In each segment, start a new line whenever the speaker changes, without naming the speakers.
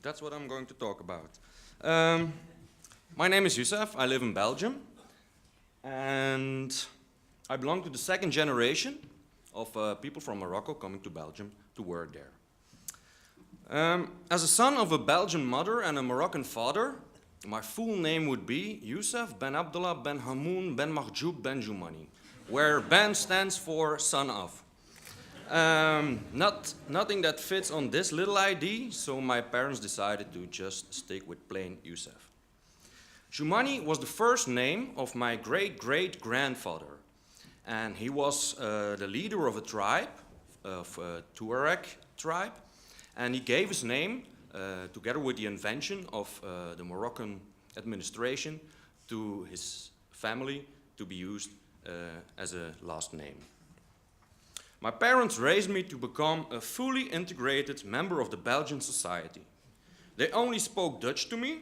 That's what I'm going to talk about. My name is Youssef. I live in Belgium. And I belong to the second generation of people from Morocco coming to Belgium to work there. As a son of a Belgian mother and a Moroccan father, my full name would be Youssef Ben Abdullah Ben Hamoun Ben Mahjoub Ben Joumani, where Ben stands for son of. Nothing that fits on this little ID, so my parents decided to just stick with plain Youssef. Joumani was the first name of my great-great-grandfather, and he was the leader of a tribe, of a Tuareg tribe, and he gave his name, together with the invention of the Moroccan administration, to his family to be used as a last name. My parents raised me to become a fully integrated member of the Belgian society. They only spoke Dutch to me,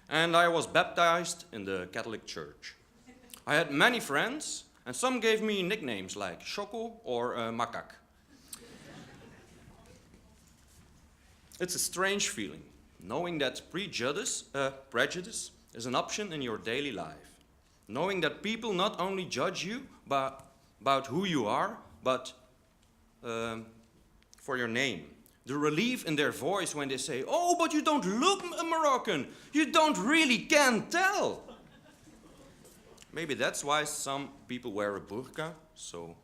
and I was baptized in the Catholic Church. I had many friends, and some gave me nicknames like Choco or Makak. It's a strange feeling, knowing that prejudice is an option in your daily life. Knowing that people not only judge you about who you are, but for your name. The relief in their voice when they say, "Oh, but you don't look Moroccan. You don't really can tell." Maybe that's why some people wear a burqa, so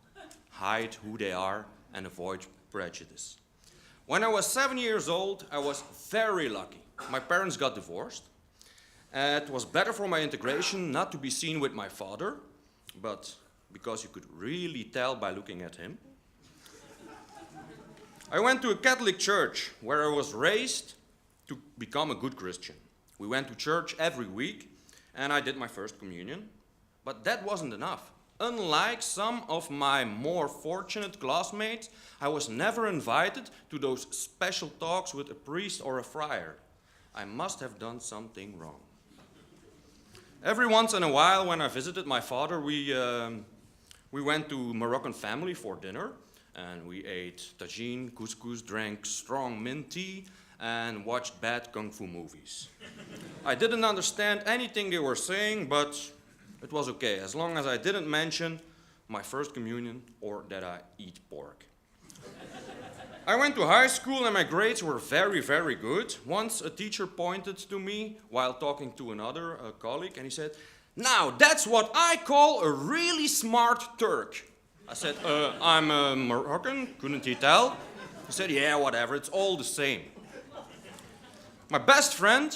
hide who they are and avoid prejudice. When I was 7 years old, I was very lucky. My parents got divorced. It was better for my integration not to be seen with my father, but because you could really tell by looking at him. I went to a Catholic church where I was raised to become a good Christian. We went to church every week, and I did my first communion. But that wasn't enough. Unlike some of my more fortunate classmates, I was never invited to those special talks with a priest or a friar. I must have done something wrong. Every once in a while, when I visited my father, we went to Moroccan family for dinner, and we ate tagine, couscous, drank strong mint tea, and watched bad kung fu movies. I didn't understand anything they were saying, but it was okay, as long as I didn't mention my first communion or that I eat pork. I went to high school and my grades were very, very good. Once a teacher pointed to me while talking to another colleague, and he said, "Now, that's what I call a really smart Turk." I said, "I'm Moroccan, couldn't he tell?" He said, "Yeah, whatever, it's all the same." My best friend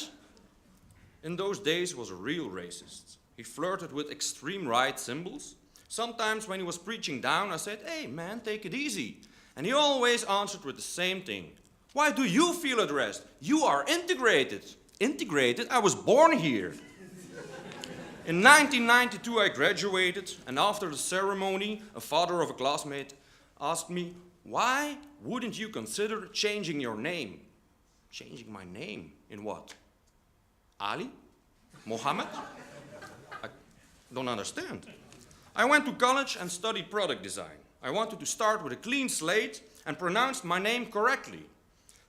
in those days was a real racist. He flirted with extreme right symbols. Sometimes when he was preaching down, I said, "Hey man, take it easy." And he always answered with the same thing. "Why do you feel addressed? You are integrated." Integrated? I was born here. In 1992 I graduated, and after the ceremony, a father of a classmate asked me, "Why wouldn't you consider changing your name?" Changing my name? In what? Ali? Mohammed? I don't understand. I went to college and studied product design. I wanted to start with a clean slate and pronounced my name correctly.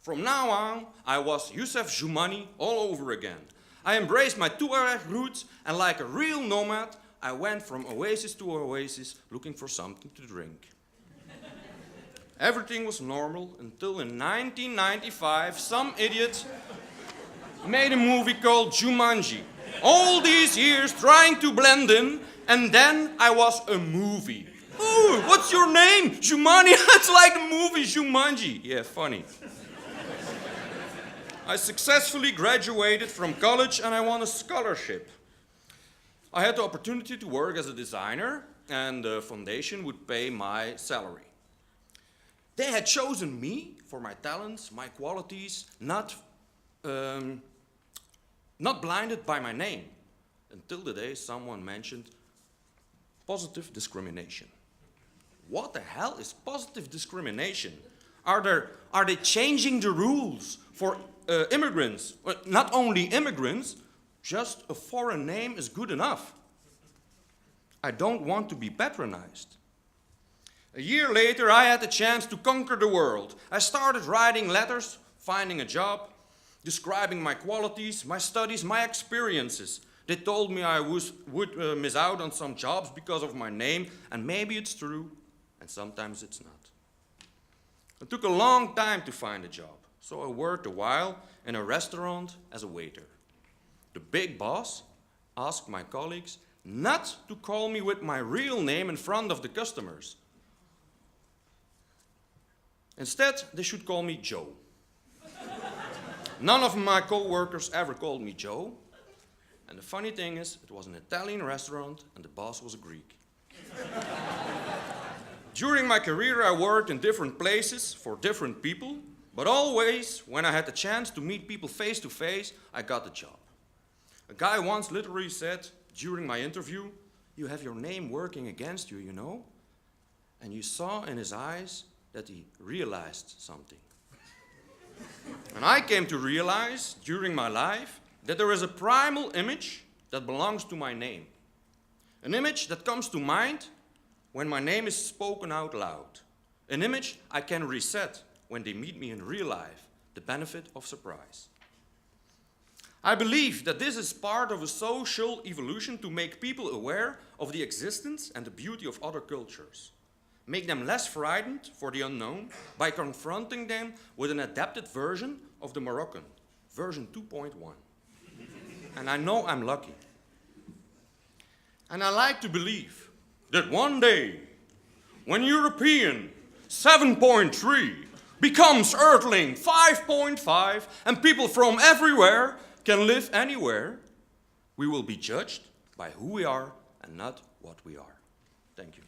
From now on, I was Youssef Joumani all over again. I embraced my Tuareg roots, and like a real nomad, I went from oasis to oasis looking for something to drink. Everything was normal until in 1995, some idiot made a movie called Jumanji. All these years trying to blend in, and then I was a movie. "Ooh, what's your name? Joumani." It's like the movie Jumanji. Yeah, funny. I successfully graduated from college and I won a scholarship. I had the opportunity to work as a designer, and the foundation would pay my salary. They had chosen me for my talents, my qualities, not blinded by my name, until the day someone mentioned positive discrimination. What the hell is positive discrimination? Are they changing the rules for immigrants? Not only immigrants, just a foreign name is good enough. I don't want to be patronized. A year later, I had the chance to conquer the world. I started writing letters, finding a job, describing my qualities, my studies, my experiences. They told me I would miss out on some jobs because of my name, and maybe it's true, and sometimes it's not. It took a long time to find a job, so I worked a while in a restaurant as a waiter. The big boss asked my colleagues not to call me with my real name in front of the customers. Instead, they should call me Joe. None of my co-workers ever called me Joe. And the funny thing is, it was an Italian restaurant and the boss was a Greek. During my career, I worked in different places for different people, but always, when I had the chance to meet people face to face, I got the job. A guy once literally said during my interview, "You have your name working against you, you know?" And you saw in his eyes that he realized something. And I came to realize during my life that there is a primal image that belongs to my name. An image that comes to mind when my name is spoken out loud. An image I can reset when they meet me in real life, the benefit of surprise. I believe that this is part of a social evolution to make people aware of the existence and the beauty of other cultures. Make them less frightened for the unknown by confronting them with an adapted version of the Moroccan, version 2.1. And I know I'm lucky. And I like to believe that one day, when European 7.3 becomes Earthling 5.5 and people from everywhere can live anywhere, we will be judged by who we are and not what we are. Thank you.